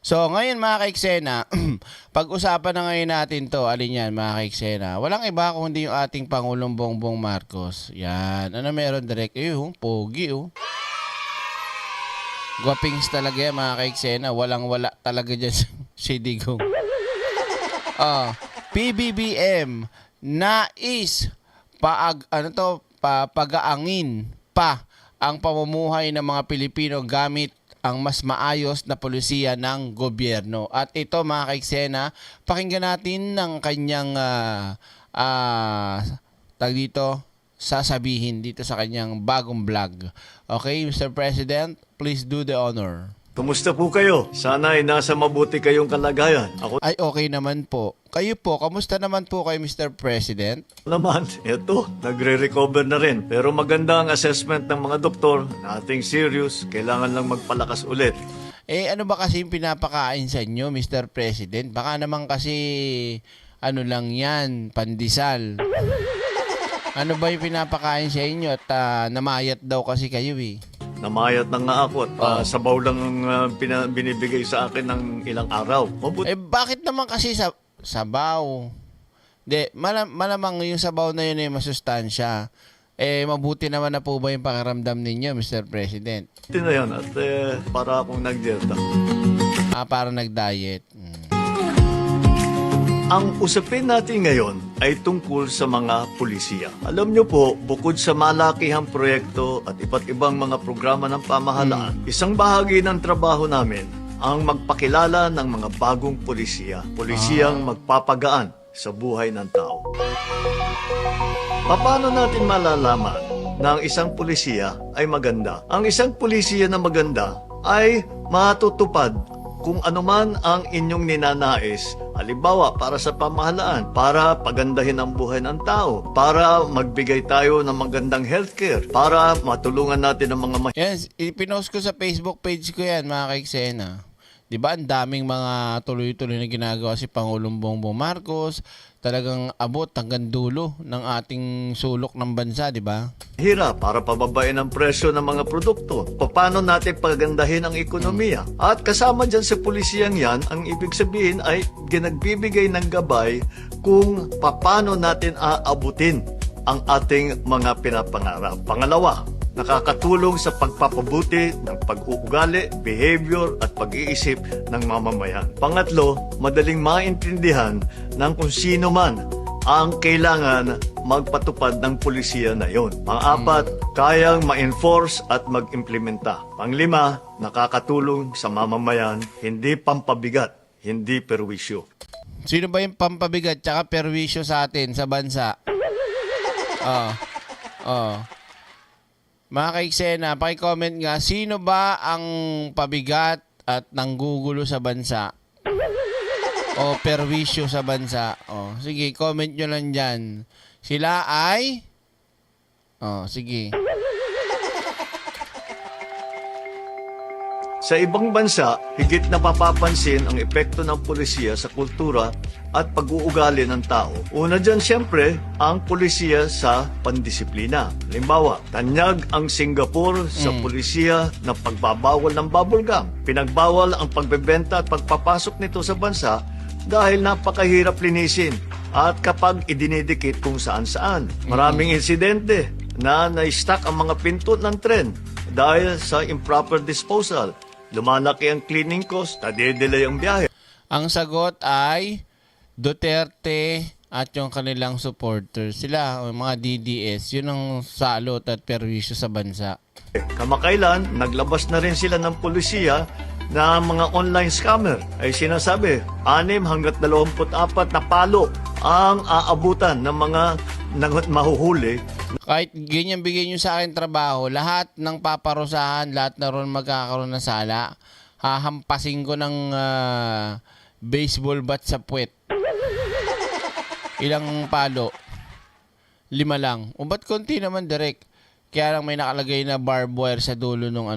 So, ngayon mga kaiksena, pag-usapan na ngayon natin to, alin yan mga kaiksena. Walang iba kundi yung ating Pangulong Bongbong Marcos. Yan. Ano meron direct? Pogi Guwapings talaga yan mga kaiksena. Walang-wala talaga dyan si Digong. PBBM nais pag-aangin pa ang pamumuhay ng mga Pilipino gamit ang mas maayos na polisiya ng gobyerno. At ito mga kaiksena, pakinggan natin ng kanyang sasabihin dito sa kanyang bagong vlog. Okay, Mr. President, please do the honor. Kumusta po kayo? Sana ay nasa mabuti kayong kalagayan. Ako Ay, okay naman po. Kayo po, kamusta naman po kayo, Mr. President? naman, eto, nagre-recover na rin. Pero maganda ang assessment ng mga doktor, nothing serious, kailangan lang magpalakas ulit. Ano ba kasi yung pinapakain sa inyo, Mr. President? Baka naman kasi, ano lang yan, pandesal. Ano ba yung pinapakain sa inyo at namayat daw kasi kayo eh? Namayat na nga ako at sabaw lang ang binibigay sa akin ng ilang araw. Mabuti Bakit naman kasi sabaw? Malamang yung sabaw na yun ay masustansya. Mabuti naman na po ba yung pakiramdam ninyo, Mr. President? na yan at para akong nag-dieta. Para nag-diet. Ang usapin natin ngayon ay tungkol sa mga pulisiya. Alam nyo po, bukod sa malakihang proyekto at iba't ibang mga programa ng pamahalaan, isang bahagi ng trabaho namin ang magpakilala ng mga bagong pulisiya. Pulisiyang magpapagaan sa buhay ng tao. Paano natin malalaman na ang isang pulisiya ay maganda? Ang isang pulisiya na maganda ay matutupad kung anuman ang inyong ninanais, halimbawa para sa pamahalaan, para pagandahin ang buhay ng tao, para magbigay tayo ng magandang healthcare, para matulungan natin ang mga Yes, ipinost ko sa Facebook page ko yan, mga kaiksena. Diba, ang daming mga tuloy-tuloy na ginagawa si Pangulong Bongbong Marcos. Talagang abot hanggang dulo ng ating sulok ng bansa, diba? hirap para pababain ang presyo ng mga produkto. Paano natin pagandahin ang ekonomiya? At kasama dyan sa pulisiyang yan, ang ibig sabihin ay ginagbibigay ng gabay kung paano natin aabutin ang ating mga pinapangarap. Pangalawa, nakakatulong sa pagpapabuti ng pag-uugali, behavior at pag-iisip ng mamamayan. Pangatlo, madaling maintindihan ng kung sino man ang kailangan magpatupad ng pulisiya na yon. Pang-apat, kayang ma-enforce at mag-implementa. Panglima, nakakatulong sa mamamayan, hindi pampabigat, hindi perwisyo. Sino ba yung pampabigat tsaka perwisyo sa atin, sa bansa? Mga kaiksena, paki-comment nga, sino ba ang pabigat at nanggugulo sa bansa? O perwisyo sa bansa? Sige, comment nyo lang dyan. Sila ay? Sige. Sa ibang bansa, higit na papapansin ang epekto ng pulisiya sa kultura at pag-uugali ng tao. Una dyan siyempre, ang pulisiya sa pandisiplina. Halimbawa, tanyag ang Singapore sa pulisiya na pagbabawal ng bubble gum. Pinagbawal ang pagbebenta at pagpapasok nito sa bansa dahil napakahirap linisin at kapag idinidikit kung saan-saan. Maraming insidente na na-stuck ang mga pinto ng tren dahil sa improper disposal. Lumalaki ang cleaning cost, nade-delay ang biyahe. Ang sagot ay Duterte at yung kanilang supporters. Sila, o mga DDS, yun ang salot at perwisyo sa bansa. Kamakailan, naglabas na rin sila ng pulisiya na mga online scammer. Ay sinasabi, 6 hanggat 24 na palo ang aabutan ng mga mahuhuli. Kahit ganyan bigay nyo sa akin trabaho, lahat ng paparusahan, lahat na ron magkakaroon ng sala, hahampasin ko ng baseball bat sa puwet. Ilang palo? 5 lang. O ba't konti naman direct? Kaya lang may nakalagay na barbed wire sa dulo nung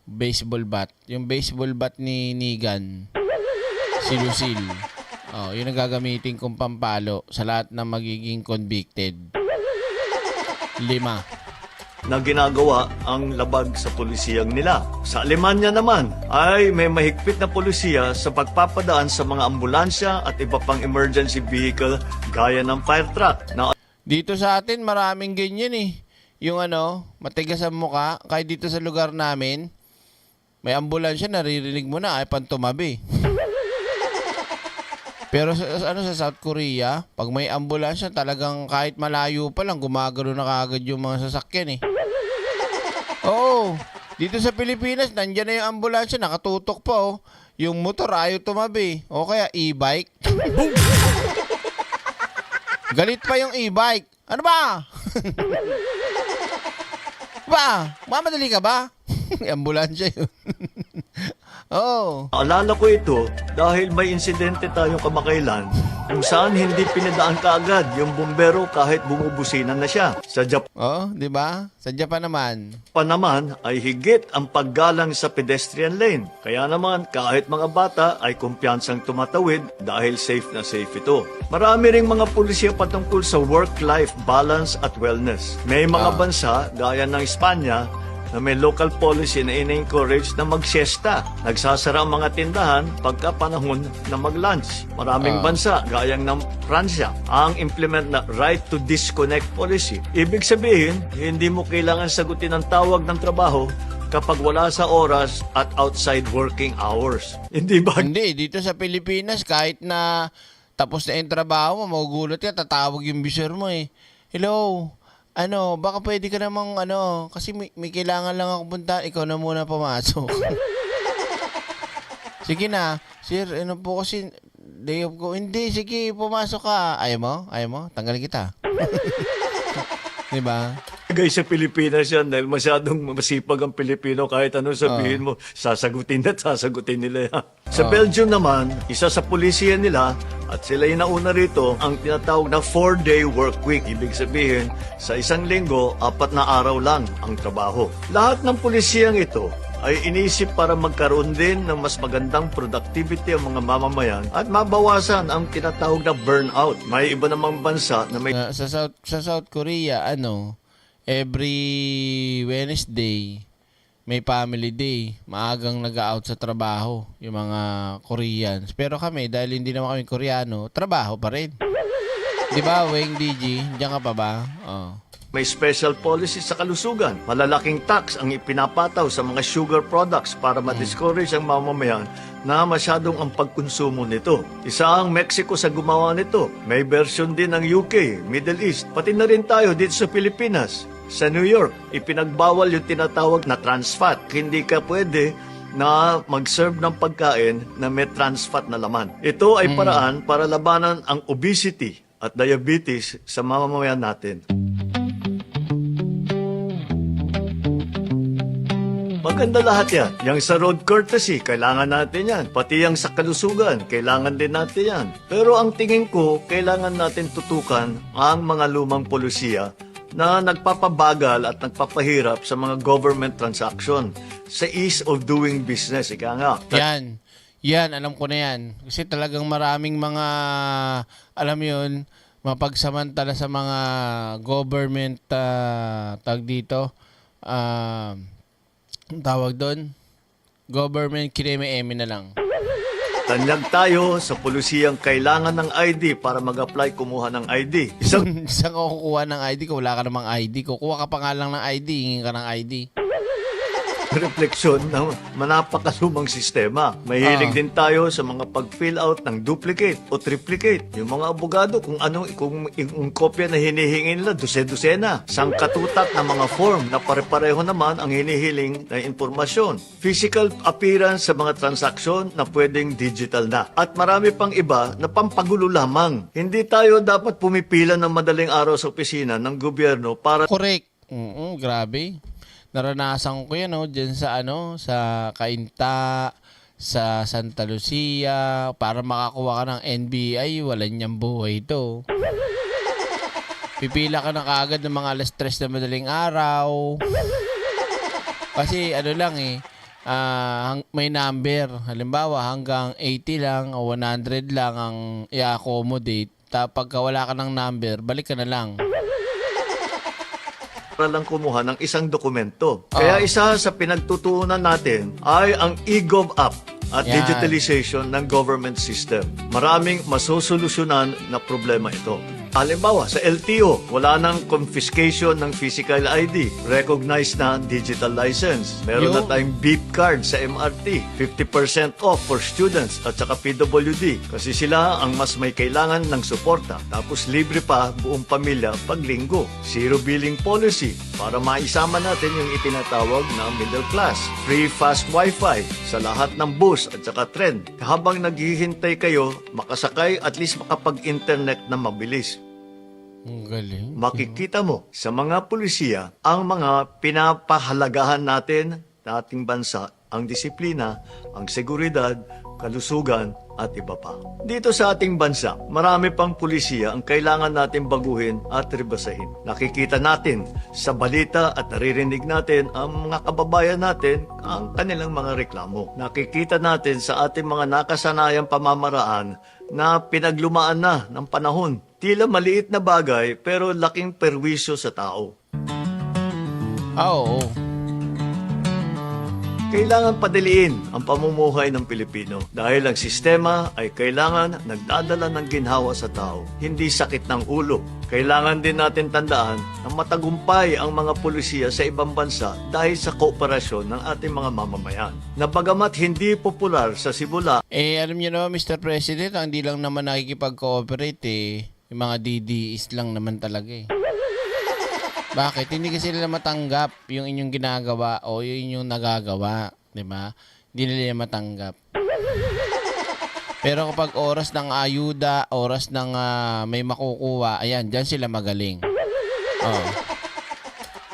baseball bat. Yung baseball bat ni Nigan. Si Lucille. Yun ang gagamitin kong pampalo sa lahat ng magiging convicted. 5. na ginagawa ang labag sa pulisiyang nila. Sa Alemanya naman ay may mahigpit na pulisiya sa pagpapadaan sa mga ambulansya at iba pang emergency vehicle gaya ng fire truck na Dito sa atin, maraming ganyan eh. Yung matigas ang muka, kahit dito sa lugar namin, may ambulansya, naririnig mo na, ay pantumabi. Pero sa South Korea, pag may ambulansya, talagang kahit malayo pa lang, gumagano na kaagad yung mga sasakyan eh. Oo, dito sa Pilipinas, nandyan na yung ambulansya, nakatutok pa oh. Yung motor ayaw tumabi. O kaya e-bike. Galit pa yung e-bike. Ano ba? Ba? Mamadali ka ba? Ambulansya yun. Oh. alala ko ito dahil may insidente tayong kamakailan kung saan hindi pinadaan kaagad yung bumbero kahit bumubusinan na siya. Sa Japan Oh, di ba? Sa Japan naman. naman ay higit ang paggalang sa pedestrian lane. Kaya naman kahit mga bata ay kumpiyansang tumatawid dahil safe na safe ito. Marami ring mga pulisya patungkol sa work-life balance at wellness. May mga bansa gaya ng Espanya na may local policy na ina-encourage na mag-siesta. Nagsasara ang mga tindahan pagka panahon na mag-lunch. Maraming bansa, gayang ng Pransya, ang implement na right to disconnect policy. Ibig sabihin, hindi mo kailangan sagutin ang tawag ng trabaho kapag wala sa oras at outside working hours. Hindi ba? Hindi, dito sa Pilipinas, kahit na tapos na yung trabaho mo, magugulat ka, tatawag yung bisor mo eh. Hello, baka pwede ka namang kasi may kailangan lang ako punta, ikaw na muna pumasok. Sige na, sir, po kasi day off ko. Hindi, sige, pumasok ka. Ayaw mo? Tanggalin kita. Diba? Guys, sa Pilipinas yan, dahil masyadong masipag ang Pilipino, kahit anong sabihin mo, sasagutin at sasagutin nila yan. Sa Belgium naman, isa sa pulisiya nila, at sila yung nauna rito, ang tinatawag na 4-day work week. Ibig sabihin, sa isang linggo, 4 na araw lang ang trabaho. Lahat ng pulisiyang ito ay iniisip para magkaroon din ng mas magandang productivity ang mga mamamayan at mabawasan ang tinatawag na burnout. May iba namang bansa na may Sa South Korea, every Wednesday, may family day. Maagang nag-out sa trabaho yung mga Koreans. Pero kami, dahil hindi naman kami Koreano, trabaho pa rin. Di ba, Weng DG? Diyan ka pa ba? Oh. May special policy sa kalusugan. Malalaking tax ang ipinapataw sa mga sugar products para ma-discourage ang mamamayan na masyadong ang pagkonsumo nito. Isa ang Mexico sa gumawa nito. May version din ng UK, Middle East, pati na rin tayo dito sa Pilipinas. Sa New York, ipinagbawal yung tinatawag na trans fat. Hindi ka pwede na mag-serve ng pagkain na may trans fat na laman. Ito ay paraan para labanan ang obesity at diabetes sa mamamayan natin. Maganda lahat yan. Yang sa road courtesy, kailangan natin yan. Pati yang sa kalusugan, kailangan din natin yan. Pero ang tingin ko, kailangan natin tutukan ang mga lumang polisiya na nagpapabagal at nagpapahirap sa mga government transaction, sa ease of doing business. Ika nga. Yan, alam ko na yan. Kasi talagang maraming mga, alam mo yun, mapagsamantala sa mga government, tag dito, tawag doon, government kineme-eme na lang. Tanyag tayo sa polisiyang kailangan ng ID para mag-apply kumuha ng ID. Isang Saan ka kukuha ng ID kung wala ka namang ID? Kukuha ka pa nga lang ng ID, hingin ka ng ID. refleksyon ng manapakalumang sistema. Mahilig din tayo sa mga pag-fill out ng duplicate o triplicate. Yung mga abogado, kung yung kopya na hinihingi nila, dose-dosena. Sangkatutak na mga form na pare-pareho naman ang hinihiling na impormasyon. Physical appearance sa mga transaksyon na pwedeng digital na. At marami pang iba na pampagulo lamang. Hindi tayo dapat pumipila ng madaling araw sa opisina ng gobyerno para Correct. Grabe. Naranasan ko yan, dyan sa sa Cainta, sa Santa Lucia, para makakuha ka ng NBI, wala niyang buhay ito. Pipila ka na kaagad ng mga alas 3 na madaling araw. Kasi lang may number. Halimbawa, hanggang 80 lang o 100 lang ang i-accommodate. Pagka wala ka ng number, balik ka na lang. para lang kumuha ng isang dokumento. Kaya isa sa pinagtutuunan natin ay ang eGov app at Yan. digitalization ng government system. Maraming masosolusyonan na problema ito. Halimbawa, sa LTO, wala nang confiscation ng physical ID. Recognized na ang digital license. Meron na Yung- tayong beep card sa MRT. 50% off for students at saka PWD. Kasi sila ang mas may kailangan ng suporta. Tapos libre pa buong pamilya pag linggo. Zero billing policy para maisama natin yung itinatawag na middle class. Free fast wifi sa lahat ng bus at saka tren. Habang naghihintay kayo, makasakay at least makapag-internet na mabilis. Ang galing. Makikita mo sa mga pulisiya ang mga pinapahalagahan natin na ating bansa, ang disiplina, ang seguridad, kalusugan, at iba pa. Dito sa ating bansa, marami pang pulisiya ang kailangan natin baguhin at rebasahin. Nakikita natin sa balita at naririnig natin ang mga kababayan natin ang kanilang mga reklamo. Nakikita natin sa ating mga nakasanayang pamamaraan na pinaglumaan na ng panahon. Tila maliit na bagay pero laking perwisyo sa tao. Oo. Kailangan padaliin ang pamumuhay ng Pilipino dahil ang sistema ay kailangan nagdadala ng ginhawa sa tao, hindi sakit ng ulo. Kailangan din natin tandaan na matagumpay ang mga pulisiya sa ibang bansa dahil sa kooperasyon ng ating mga mamamayan. Na bagamat hindi popular sa simula, Alam niyo naman, Mr. President, ang di lang naman nakikipag-cooperate yung mga DDEs lang naman talaga Bakit? Hindi kasi nila matanggap yung inyong ginagawa o yung inyong nagagawa. Di ba? Hindi nila matanggap. Pero kapag oras ng ayuda, oras ng may makukuha, ayan, dyan sila magaling. Oh.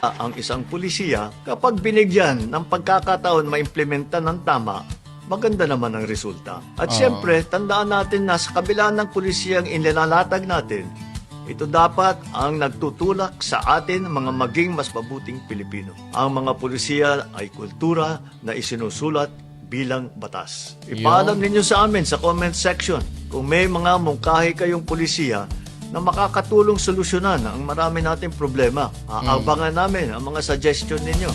ang isang pulisiya, kapag binigyan ng pagkakataon maimplementa ng tama, maganda naman ang resulta. At Oo. siyempre, tandaan natin na sa kabila ng pulisiyang inilalatag natin, ito dapat ang nagtutulak sa atin mga maging mas mabuting Pilipino. Ang mga pulisiya ay kultura na isinusulat bilang batas. Ipaalam ninyo sa amin sa comment section kung may mga mungkahi kayong pulisiya na makakatulong solusyonan ang marami nating problema. Aabangan namin ang mga suggestion ninyo.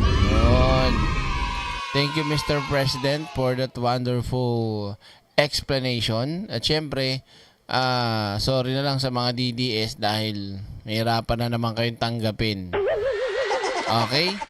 Yun. Thank you, Mr. President, for that wonderful explanation. At syempre, sorry na lang sa mga DDS dahil mahirapan na naman kayong tanggapin. Okay?